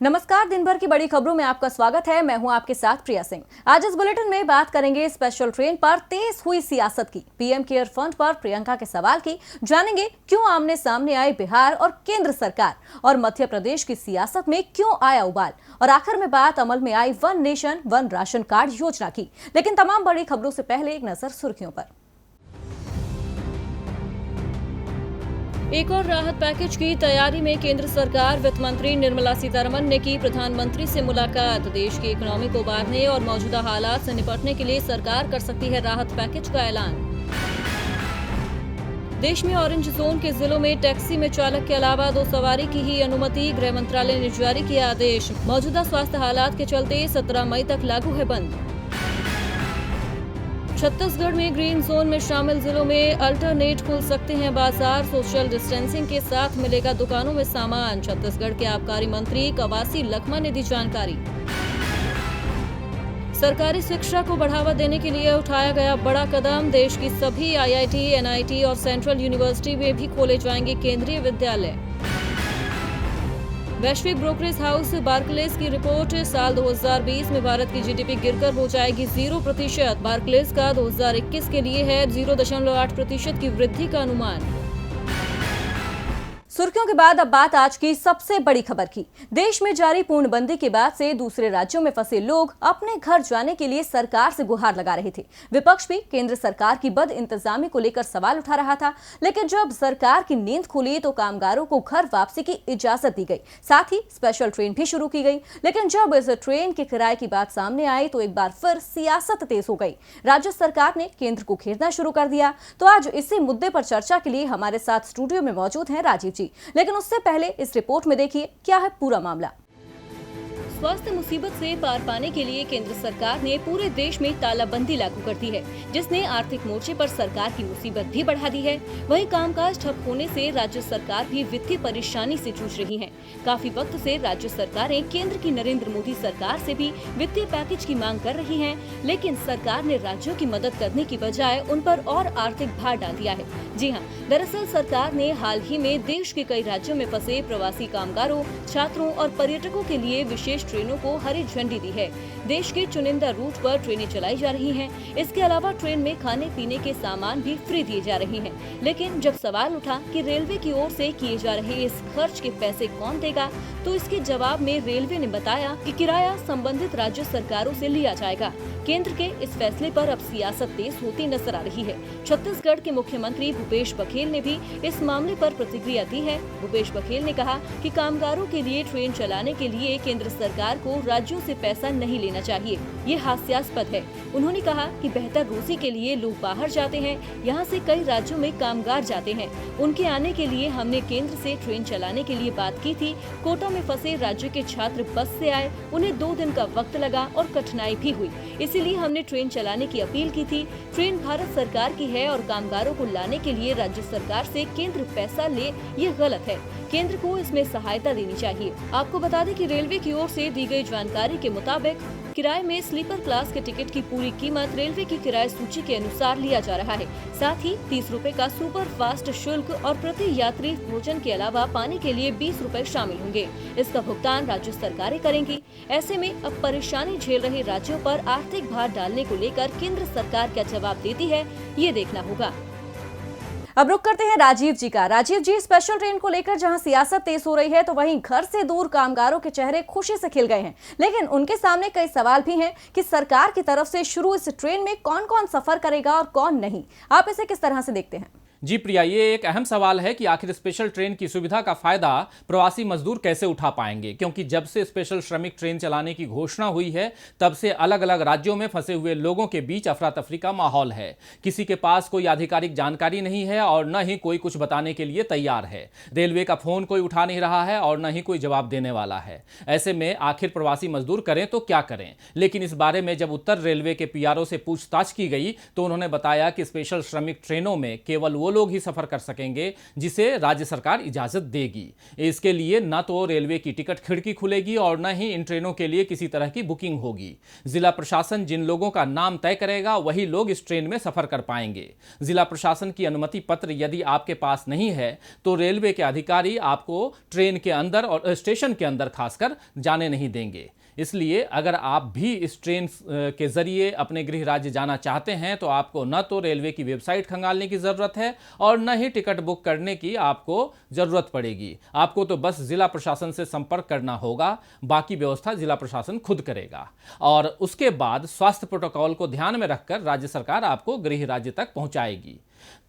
नमस्कार, दिन भर की बड़ी खबरों में आपका स्वागत है। मैं हूं आपके साथ प्रिया सिंह। आज इस बुलेटिन में बात करेंगे स्पेशल ट्रेन पर तेज हुई सियासत की, पीएम केयर फंड पर प्रियंका के सवाल की, जानेंगे क्यों आमने सामने आई बिहार और केंद्र सरकार, और मध्य प्रदेश की सियासत में क्यों आया उबाल, और आखिर में बात अमल में I one nation one ration card योजना की। लेकिन तमाम बड़ी खबरों से पहले एक नजर सुर्खियों पर। एक और राहत पैकेज की तैयारी में केंद्र सरकार। वित्त मंत्री निर्मला सीतारमण ने की प्रधानमंत्री से मुलाकात। देश की इकोनॉमी को उबारने और मौजूदा हालात से निपटने के लिए सरकार कर सकती है राहत पैकेज का ऐलान। देश में ऑरेंज जोन के जिलों में टैक्सी में चालक के अलावा 2 सवारी की ही अनुमति। गृह मंत्रालय ने जारी किया आदेश। मौजूदा स्वास्थ्य हालात के चलते 17 मई तक लागू है बंद। छत्तीसगढ़ में ग्रीन जोन में शामिल जिलों में अल्टरनेट खुल सकते हैं बाजार। सोशल डिस्टेंसिंग के साथ मिलेगा दुकानों में सामान। छत्तीसगढ़ के आबकारी मंत्री कवासी लखमा ने दी जानकारी। सरकारी शिक्षा को बढ़ावा देने के लिए उठाया गया बड़ा कदम। देश की सभी आईआईटी, एनआईटी और सेंट्रल यूनिवर्सिटी में भी खोले जाएंगे केंद्रीय विद्यालय। वैश्विक ब्रोकरेज हाउस बार्कलेज की रिपोर्ट, साल 2020 में भारत की जीडीपी गिरकर हो जाएगी 0%। बार्कलेज का 2021 के लिए है 0.8% की वृद्धि का अनुमान। सुर्खियों के बाद अब बात आज की सबसे बड़ी खबर की। देश में जारी पूर्णबंदी के बाद से दूसरे राज्यों में फंसे लोग अपने घर जाने के लिए सरकार से गुहार लगा रहे थे। विपक्ष भी केंद्र सरकार की बद इंतजामी को लेकर सवाल उठा रहा था। लेकिन जब सरकार की नींद खुली तो कामगारों को घर वापसी की इजाजत दी गई, साथ ही स्पेशल ट्रेन भी शुरू की गई। लेकिन जब इस ट्रेन के किराए की बात सामने आई तो एक बार फिर सियासत तेज हो गई। राज्य सरकार ने केंद्र को घेरना शुरू कर दिया। तो आज इसी मुद्दे पर चर्चा के लिए हमारे साथ स्टूडियो में मौजूद हैं राजीव जी। लेकिन उससे पहले इस रिपोर्ट में देखिए क्या है पूरा मामला। स्वास्थ्य मुसीबत से पार पाने के लिए केंद्र सरकार ने पूरे देश में तालाबंदी लागू कर दी है, जिसने आर्थिक मोर्चे पर सरकार की मुसीबत भी बढ़ा दी है। वहीं कामकाज ठप होने से राज्य सरकार भी वित्तीय परेशानी से जूझ रही है। काफी वक्त से राज्य सरकारें केंद्र की नरेंद्र मोदी सरकार से भी वित्तीय पैकेज की मांग कर रही हैं, लेकिन सरकार ने राज्यों की मदद करने की बजाय उन पर और आर्थिक भार डाल दिया है। जी हाँ, दरअसल सरकार ने हाल ही में देश के कई राज्यों में फंसे प्रवासी कामगारों, छात्रों और पर्यटकों के लिए विशेष ट्रेनों को हरी झंडी दी है। देश के चुनिंदा रूट पर ट्रेनें चलाई जा रही हैं। इसके अलावा ट्रेन में खाने पीने के सामान भी फ्री दिए जा रहे हैं। लेकिन जब सवाल उठा कि रेलवे की ओर से किए जा रहे इस खर्च के पैसे कौन देगा, तो इसके जवाब में रेलवे ने बताया कि किराया संबंधित राज्य सरकारों से लिया जाएगा। केंद्र के इस फैसले पर अब सियासत तेज होती नजर आ रही है। छत्तीसगढ़ के मुख्यमंत्री भूपेश बघेल ने भी इस मामले पर प्रतिक्रिया दी है। भूपेश बघेल ने कहा कि कामगारों के लिए ट्रेन चलाने के लिए केंद्र सरकार को राज्यों से पैसा नहीं लेना चाहिए, ये हास्यास्पद है। उन्होंने कहा कि बेहतर रोजी के लिए लोग बाहर जाते हैं, यहाँ से कई राज्यों में कामगार जाते हैं। उनके आने के लिए हमने केंद्र से ट्रेन चलाने के लिए बात की थी। कोटा में फंसे राज्य के छात्र बस से आए, उन्हें 2 दिन का वक्त लगा और कठिनाई भी हुई, इसीलिए हमने ट्रेन चलाने की अपील की थी। ट्रेन भारत सरकार की है और कामगारों को लाने के लिए राज्य सरकार से केंद्र पैसा ले, ये गलत है। केंद्र को इसमें सहायता देनी चाहिए। आपको बता दें कि रेलवे की ओर से दी गई जानकारी के मुताबिक किराए में स्लीपर क्लास के टिकट की पूरी कीमत रेलवे की किराए सूची के अनुसार लिया जा रहा है। साथ ही 30 रुपए का सुपर फास्ट शुल्क और प्रति यात्री भोजन के अलावा पानी के लिए 20 रुपए शामिल होंगे। इसका भुगतान राज्य सरकारें करेंगी। ऐसे में अब परेशानी झेल रहे राज्यों पर आर्थिक भार डालने को लेकर केंद्र सरकार क्या जवाब देती है, ये देखना होगा। अब रुक करते हैं राजीव जी का। राजीव जी, स्पेशल ट्रेन को लेकर जहां सियासत तेज हो रही है तो वहीं घर से दूर कामगारों के चेहरे खुशी से खिल गए हैं। लेकिन उनके सामने कई सवाल भी हैं कि सरकार की तरफ से शुरू इस ट्रेन में कौन कौन सफर करेगा और कौन नहीं। आप इसे किस तरह से देखते हैं? जी प्रिया, ये एक अहम सवाल है कि आखिर स्पेशल ट्रेन की सुविधा का फायदा प्रवासी मजदूर कैसे उठा पाएंगे, क्योंकि जब से स्पेशल श्रमिक ट्रेन चलाने की घोषणा हुई है तब से अलग अलग राज्यों में फंसे हुए लोगों के बीच अफरा तफरी का माहौल है। किसी के पास कोई आधिकारिक जानकारी नहीं है और न ही कोई कुछ बताने के लिए तैयार है। रेलवे का फोन कोई उठा नहीं रहा है और न ही कोई जवाब देने वाला है। ऐसे में आखिर प्रवासी मजदूर करें तो क्या करें। लेकिन इस बारे में जब उत्तर रेलवे के पीआरओ से पूछताछ की गई तो उन्होंने बताया कि स्पेशल श्रमिक ट्रेनों में केवल वो वो लोग ही सफर कर सकेंगे जिसे राज्य सरकार इजाजत देगी। इसके लिए न तो रेलवे की टिकट खिड़की खुलेगी और न ही इन ट्रेनों के लिए किसी तरह की बुकिंग होगी। जिला प्रशासन जिन लोगों का नाम तय करेगा वही लोग इस ट्रेन में सफर कर पाएंगे। जिला प्रशासन की अनुमति पत्र यदि आपके पास नहीं है तो रेलवे के अधिकारी आपको ट्रेन के अंदर और स्टेशन के अंदर खासकर जाने नहीं देंगे। इसलिए अगर आप भी इस ट्रेन के जरिए अपने गृह राज्य जाना चाहते हैं तो आपको न तो रेलवे की वेबसाइट खंगालने की जरूरत है और न ही टिकट बुक करने की आपको जरूरत पड़ेगी। आपको तो बस जिला प्रशासन से संपर्क करना होगा, बाकी व्यवस्था जिला प्रशासन खुद करेगा और उसके बाद स्वास्थ्य प्रोटोकॉल को ध्यान में रखकर राज्य सरकार आपको गृह राज्य तक पहुंचाएगी।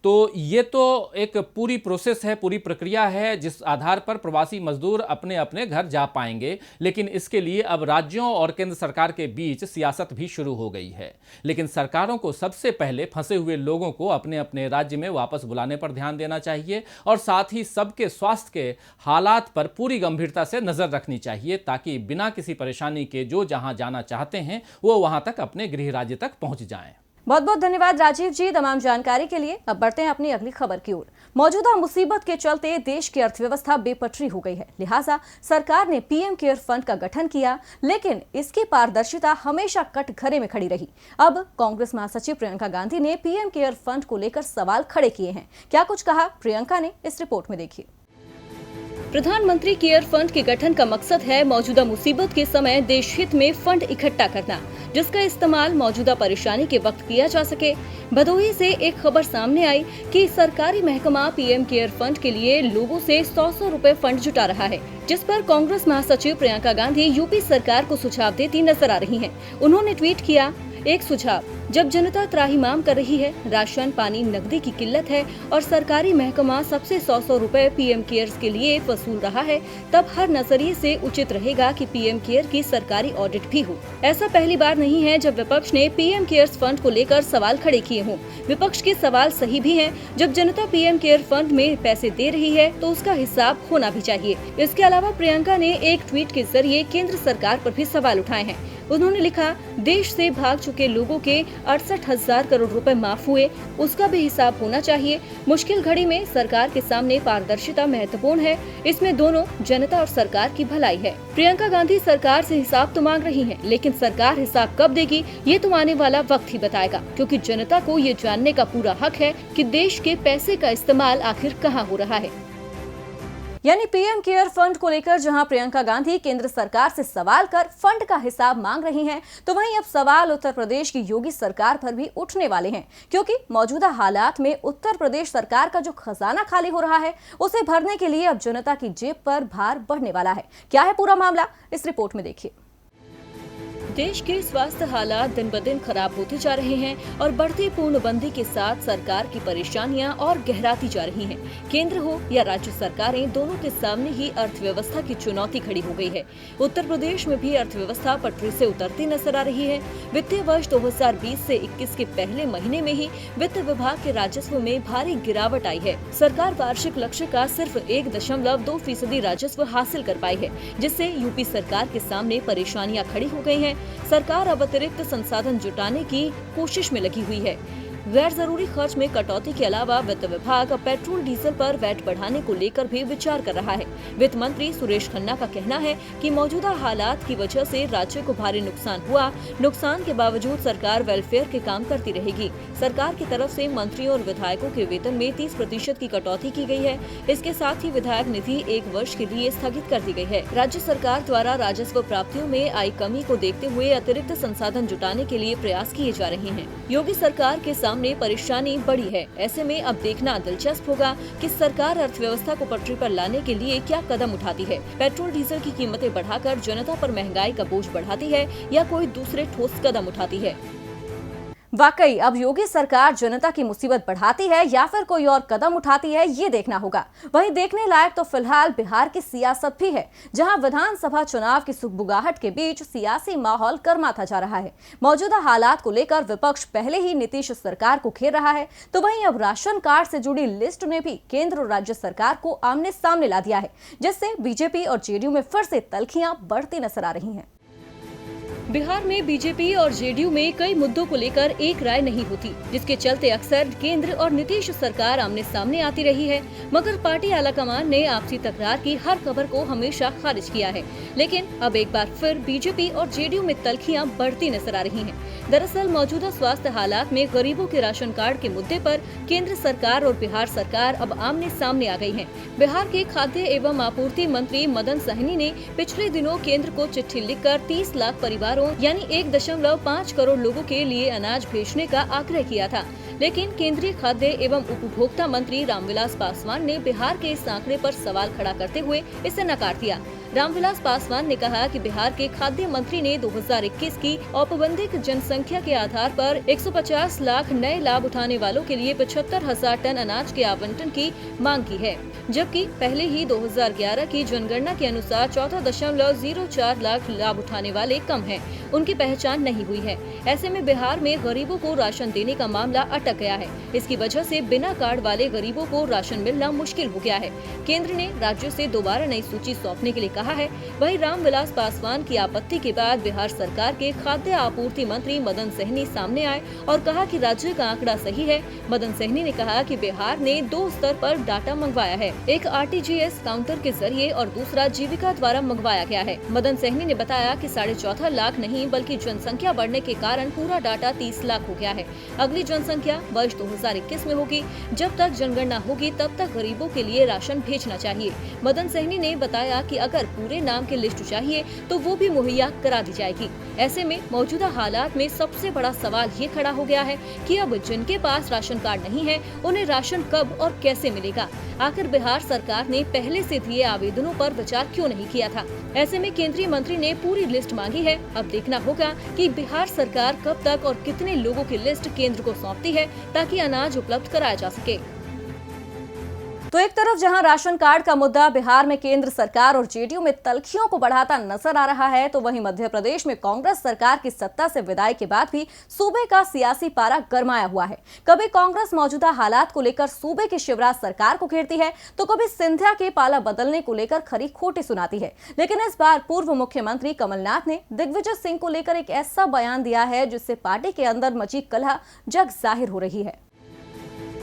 तो ये तो एक पूरी प्रोसेस है, पूरी प्रक्रिया है जिस आधार पर प्रवासी मजदूर अपने अपने घर जा पाएंगे। लेकिन इसके लिए अब राज्यों और केंद्र सरकार के बीच सियासत भी शुरू हो गई है। लेकिन सरकारों को सबसे पहले फंसे हुए लोगों को अपने अपने राज्य में वापस बुलाने पर ध्यान देना चाहिए और साथ ही सबके स्वास्थ्य के हालात पर पूरी गंभीरता से नजर रखनी चाहिए ताकि बिना किसी परेशानी के जो जहां जाना चाहते हैं वो वहां तक अपने गृह राज्य तक पहुंच जाएं। बहुत बहुत धन्यवाद राजीव जी तमाम जानकारी के लिए। अब बढ़ते हैं अपनी अगली खबर की ओर। मौजूदा मुसीबत के चलते देश की अर्थव्यवस्था बेपटरी हो गई है, लिहाजा सरकार ने पीएम केयर फंड का गठन किया, लेकिन इसकी पारदर्शिता हमेशा कटघरे में खड़ी रही। अब कांग्रेस महासचिव प्रियंका गांधी ने पीएम केयर फंड को लेकर सवाल खड़े किए हैं। क्या कुछ कहा प्रियंका ने, इस रिपोर्ट में देखिए। प्रधानमंत्री केयर फंड के गठन का मकसद है मौजूदा मुसीबत के समय देश हित में फंड इकट्ठा करना, जिसका इस्तेमाल मौजूदा परेशानी के वक्त किया जा सके। भदोही से एक खबर सामने आई कि सरकारी महकमा पीएम केयर फंड के लिए लोगों से 100 रुपए फंड जुटा रहा है, जिस पर कांग्रेस महासचिव प्रियंका गांधी यूपी सरकार को सुझाव देती नजर आ रही हैं। उन्होंने ट्वीट किया, एक सुझाव, जब जनता त्राहिमाम कर रही है, राशन पानी नकदी की किल्लत है और सरकारी महकमा सबसे 100 रुपए पीएम केयर्स के लिए वसूल रहा है, तब हर नजरिए से उचित रहेगा कि पीएम केयर की सरकारी ऑडिट भी हो। ऐसा पहली बार नहीं है जब विपक्ष ने पीएम केयर्स फंड को लेकर सवाल खड़े किए हों। विपक्ष के सवाल सही भी हैं। जब जनता पीएम केयर फंड में पैसे दे रही है तो उसका हिसाब होना भी चाहिए। इसके अलावा प्रियंका ने एक ट्वीट के जरिए केंद्र सरकार पर भी सवाल उठाए हैं। उन्होंने लिखा, देश से भाग चुके लोगों के 68,000 करोड़ रुपए माफ हुए, उसका भी हिसाब होना चाहिए। मुश्किल घड़ी में सरकार के सामने पारदर्शिता महत्वपूर्ण है, इसमें दोनों जनता और सरकार की भलाई है। प्रियंका गांधी सरकार से हिसाब तो मांग रही हैं, लेकिन सरकार हिसाब कब देगी ये तो आने वाला वक्त ही बताएगा, क्योंकि जनता को ये जानने का पूरा हक है कि देश के पैसे का इस्तेमाल आखिर कहाँ हो रहा है। यानी पीएम केयर फंड को लेकर जहां प्रियंका गांधी केंद्र सरकार से सवाल कर फंड का हिसाब मांग रही हैं, तो वहीं अब सवाल उत्तर प्रदेश की योगी सरकार पर भी उठने वाले हैं, क्योंकि मौजूदा हालात में उत्तर प्रदेश सरकार का जो खजाना खाली हो रहा है उसे भरने के लिए अब जनता की जेब पर भार बढ़ने वाला है। क्या है पूरा मामला, इस रिपोर्ट में देखिए। देश के स्वास्थ्य हालात दिन ब दिन खराब होते जा रहे हैं और बढ़ती पूर्णबंदी के साथ सरकार की परेशानियां और गहराती जा रही हैं। केंद्र हो या राज्य सरकारें, दोनों के सामने ही अर्थव्यवस्था की चुनौती खड़ी हो गई है। उत्तर प्रदेश में भी अर्थव्यवस्था पटरी से उतरती नजर आ रही है। वित्तीय वर्ष 2020 से 21 के पहले महीने में ही वित्त विभाग के राजस्व में भारी गिरावट आई है। सरकार वार्षिक लक्ष्य का सिर्फ 1.2% राजस्व हासिल कर पाई है, जिससे यूपी सरकार के सामने परेशानियां खड़ी हो गई हैं। सरकार अब अतिरिक्त संसाधन जुटाने की कोशिश में लगी हुई है। गैर जरूरी खर्च में कटौती के अलावा वित्त विभाग अब पेट्रोल डीजल पर वैट बढ़ाने को लेकर भी विचार कर रहा है। वित्त मंत्री सुरेश खन्ना का कहना है कि मौजूदा हालात की वजह से राज्य को भारी नुकसान हुआ। नुकसान के बावजूद सरकार वेलफेयर के काम करती रहेगी। सरकार की तरफ से मंत्रियों और विधायकों के वेतन में 30% की कटौती की गई है। इसके साथ ही विधायक निधि 1 वर्ष के लिए स्थगित कर दी गई है। राज्य सरकार द्वारा राजस्व प्राप्तियों में आई कमी को देखते हुए अतिरिक्त संसाधन जुटाने के लिए प्रयास किए जा रहे हैं। योगी सरकार के सामने परेशानी बड़ी है। ऐसे में अब देखना दिलचस्प होगा कि सरकार अर्थव्यवस्था को पटरी पर लाने के लिए क्या कदम उठाती है। पेट्रोल डीजल की कीमतें बढ़ाकर जनता पर महंगाई का बोझ बढ़ाती है या कोई दूसरे ठोस कदम उठाती है। वाकई अब योगी सरकार जनता की मुसीबत बढ़ाती है या फिर कोई और कदम उठाती है, ये देखना होगा। वहीं देखने लायक तो फिलहाल बिहार की सियासत भी है, जहां विधानसभा चुनाव की सुगबुगाहट के बीच सियासी माहौल गर्माता जा रहा है। मौजूदा हालात को लेकर विपक्ष पहले ही नीतीश सरकार को घेर रहा है, तो वहीं अब राशन कार्ड से जुड़ी लिस्ट ने भी केंद्र और राज्य सरकार को आमने सामने ला दिया है, जिससे बीजेपी और जेडीयू में फिर से तल्खियां बढ़ती नजर आ रही हैं। बिहार में बीजेपी और जेडीयू में कई मुद्दों को लेकर एक राय नहीं होती, जिसके चलते अक्सर केंद्र और नीतीश सरकार आमने सामने आती रही है। मगर पार्टी आलाकमान ने आपसी तकरार की हर खबर को हमेशा खारिज किया है। लेकिन अब एक बार फिर बीजेपी और जेडीयू में तल्खियां बढ़ती नजर आ रही हैं। दरअसल मौजूदा स्वास्थ्य हालात में गरीबों के राशन कार्ड के मुद्दे पर केंद्र सरकार और बिहार सरकार अब आमने सामने आ गई है। बिहार के खाद्य एवं आपूर्ति मंत्री मदन सहनी ने पिछले दिनों केंद्र को चिट्ठी लिखकर 30 लाख परिवारों यानी 1.5 करोड़ लोगों के लिए अनाज भेजने का आग्रह किया था। लेकिन केंद्रीय खाद्य एवं उपभोक्ता मंत्री रामविलास पासवान ने बिहार के इस आंकड़े पर सवाल खड़ा करते हुए इसे नकार दिया। रामविलास पासवान ने कहा कि बिहार के खाद्य मंत्री ने 2021 की औपबंधिक जनसंख्या के आधार पर 150 लाख नए लाभ उठाने वालों के लिए 75,000 टन अनाज के आवंटन की मांग की है, जबकि पहले ही 2011 की जनगणना के अनुसार 14.04 लाख लाभ उठाने वाले कम हैं, उनकी पहचान नहीं हुई है। ऐसे में बिहार में गरीबों को राशन देने का मामला अटक गया है। इसकी वजह से बिना कार्ड वाले गरीबों को राशन मिलना मुश्किल हो गया है। केंद्र ने राज्यों से दोबारा नई सूची सौंपने के लिए कहा है। वहीं रामविलास पासवान की आपत्ति के बाद बिहार सरकार के खाद्य आपूर्ति मंत्री मदन सहनी सामने आए और कहा कि राज्य का आंकड़ा सही है। मदन सहनी ने कहा कि बिहार ने 2 स्तर पर डाटा मंगवाया है, एक आरटीजीएस काउंटर के जरिए और दूसरा जीविका द्वारा मंगवाया गया है। मदन सहनी ने बताया कि 14.5 लाख नहीं बल्कि जनसंख्या बढ़ने के कारण पूरा डाटा 30 लाख हो गया है। अगली जनसंख्या वर्ष 2021 में होगी। जब तक जनगणना होगी तब तक गरीबों के लिए राशन भेजना चाहिए। मदन सहनी ने बताया कि अगर पूरे नाम की लिस्ट चाहिए तो वो भी मुहैया करा दी जाएगी। ऐसे में मौजूदा हालात में सबसे बड़ा सवाल ये खड़ा हो गया है कि अब जिनके पास राशन कार्ड नहीं है उन्हें राशन कब और कैसे मिलेगा। आखिर बिहार सरकार ने पहले से दिए आवेदनों पर विचार क्यों नहीं किया था। ऐसे में केंद्रीय मंत्री ने पूरी लिस्ट मांगी है। अब देखना होगा कि बिहार सरकार कब तक और कितने लोगों की लिस्ट केंद्र को सौंपती है ताकि अनाज उपलब्ध कराया जा सके। तो एक तरफ जहां राशन कार्ड का मुद्दा बिहार में केंद्र सरकार और जेडीयू में तल्खियों को बढ़ाता नजर आ रहा है, तो वहीं मध्य प्रदेश में कांग्रेस सरकार की सत्ता से विदाई के बाद भी सूबे का सियासी पारा गरमाया हुआ है। कभी कांग्रेस मौजूदा हालात को लेकर सूबे की शिवराज सरकार को घेरती है, तो कभी सिंधिया के पाला बदलने को लेकर खरी खोटी सुनाती है। लेकिन इस बार पूर्व मुख्यमंत्री कमलनाथ ने दिग्विजय सिंह को लेकर एक ऐसा बयान दिया है जिससे पार्टी के अंदर मची कलह जग जाहिर हो रही है।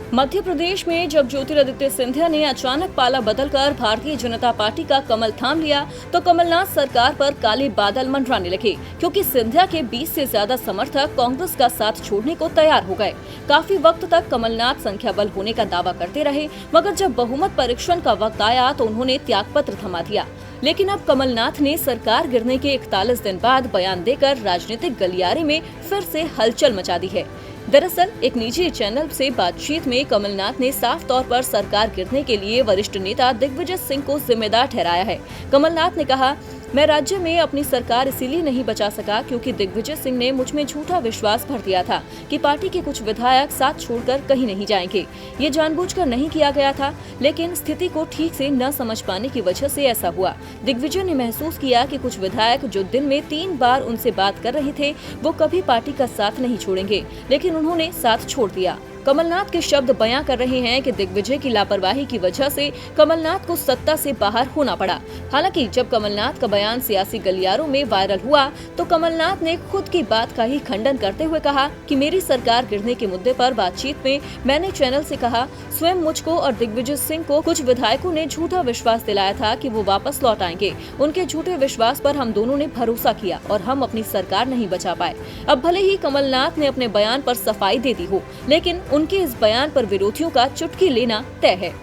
मध्य प्रदेश में जब ज्योतिरादित्य सिंधिया ने अचानक पाला बदलकर भारतीय जनता पार्टी का कमल थाम लिया, तो कमलनाथ सरकार पर काले बादल मंडराने लगे, क्योंकि सिंधिया के 20 से ज्यादा समर्थक कांग्रेस का साथ छोड़ने को तैयार हो गए। काफी वक्त तक कमलनाथ संख्या बल होने का दावा करते रहे, मगर जब बहुमत परीक्षण का वक्त आया तो उन्होंने त्यागपत्र थमा दिया। लेकिन अब कमलनाथ ने सरकार गिरने के 41 दिन बाद बयान देकर राजनीतिक गलियारे में फिर से हलचल मचा दी है। दरअसल एक निजी चैनल से बातचीत में कमलनाथ ने साफ तौर पर सरकार गिरने के लिए वरिष्ठ नेता दिग्विजय सिंह को जिम्मेदार ठहराया है। कमलनाथ ने कहा, मैं राज्य में अपनी सरकार इसीलिए नहीं बचा सका क्योंकि दिग्विजय सिंह ने मुझ में झूठा विश्वास भर दिया था कि पार्टी के कुछ विधायक साथ छोड़कर कहीं नहीं जाएंगे। ये जानबूझकर नहीं किया गया था, लेकिन स्थिति को ठीक से न समझ पाने की वजह से ऐसा हुआ। दिग्विजय ने महसूस किया कि कुछ विधायक जो दिन में 3 बार उनसे बात कर रहे थे वो कभी पार्टी का साथ नहीं छोड़ेंगे, लेकिन उन्होंने साथ छोड़ दिया। कमलनाथ के शब्द बयां कर रहे हैं कि दिग्विजय की लापरवाही की वजह से कमलनाथ को सत्ता से बाहर होना पड़ा। हालांकि जब कमलनाथ का बयान सियासी गलियारों में वायरल हुआ तो कमलनाथ ने खुद की बात का ही खंडन करते हुए कहा कि मेरी सरकार गिरने के मुद्दे पर बातचीत में मैंने चैनल से कहा, स्वयं मुझको और दिग्विजय सिंह को कुछ विधायकों ने झूठा विश्वास दिलाया था कि वो वापस लौट आएंगे। उनके झूठे विश्वास पर हम दोनों ने भरोसा किया और हम अपनी सरकार नहीं बचा पाए। अब भले ही कमलनाथ ने अपने बयान पर सफाई दे दी हो, लेकिन उनके इस बयान पर विरोधियों का चुटकी लेना तय है।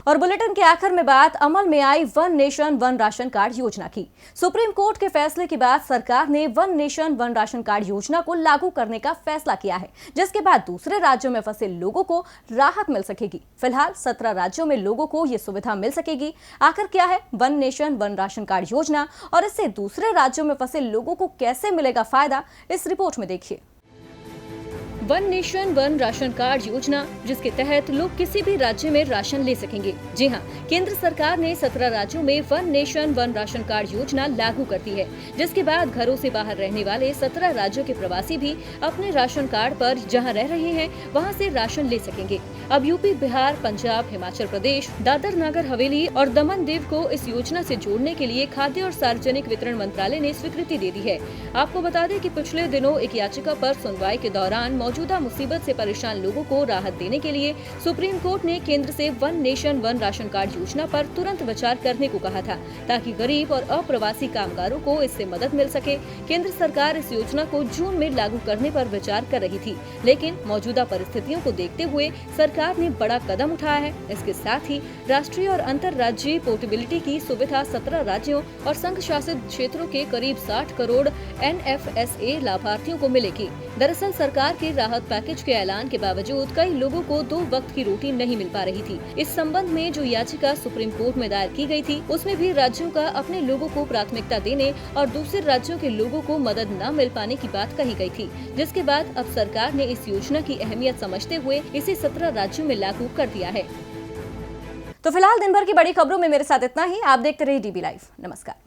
और बुलेटिन के आखिर में बात अमल में I one nation one ration card योजना की। सुप्रीम कोर्ट के फैसले के बाद सरकार ने one nation one ration card योजना को लागू करने का फैसला किया है, जिसके बाद दूसरे राज्यों में फंसे लोगों को राहत मिल सकेगी। फिलहाल 17 राज्यों में लोगों को ये सुविधा मिल सकेगी। आखिर क्या है one nation one ration card योजना और इससे दूसरे राज्यों में फंसे लोगों को कैसे मिलेगा फायदा, इस रिपोर्ट में देखिए। One nation one ration card योजना, जिसके तहत लोग किसी भी राज्य में राशन ले सकेंगे। जी हां, केंद्र सरकार ने 17 राज्यों में one nation one ration card योजना लागू कर दी है, जिसके बाद घरों से बाहर रहने वाले 17 राज्यों के प्रवासी भी अपने राशन कार्ड पर जहां रह रहे हैं वहां से राशन ले सकेंगे। अब यूपी, बिहार, पंजाब, हिमाचल प्रदेश, दादर नगर हवेली और दमन दीव को इस योजना से जोड़ने के लिए खाद्य और सार्वजनिक वितरण मंत्रालय ने स्वीकृति दे दी है। आपको बता दें कि पिछले दिनों एक याचिका पर सुनवाई के दौरान मौजूदा मुसीबत से परेशान लोगों को राहत देने के लिए सुप्रीम कोर्ट ने केंद्र से one nation one ration card योजना पर तुरंत विचार करने को कहा था, ताकि गरीब और अप्रवासी कामगारों को इससे मदद मिल सके। केंद्र सरकार इस योजना को जून में लागू करने पर विचार कर रही थी, लेकिन मौजूदा परिस्थितियों को देखते हुए सरकार ने बड़ा कदम उठाया है। इसके साथ ही राष्ट्रीय और अंतर्राज्यीय पोर्टेबिलिटी की सुविधा 17 राज्यों और संघ शासित क्षेत्रों के करीब 60 करोड़ NFSA लाभार्थियों को मिलेगी। दरअसल सरकार के राहत पैकेज के ऐलान के बावजूद कई लोगों को 2 वक्त की रोटी नहीं मिल पा रही थी। इस संबंध में जो याचिका सुप्रीम कोर्ट में दायर की गई थी, उसमें भी राज्यों का अपने लोगों को प्राथमिकता देने और दूसरे राज्यों के लोगों को मदद न मिल पाने की बात कही गई थी, जिसके बाद अब सरकार ने इस योजना की अहमियत समझते हुए इसे 17 राज्यों में लागू कर दिया है। तो फिलहाल दिन भर की बड़ी खबरों में मेरे साथ इतना ही। आप देखते रहिए DB लाइव। नमस्कार।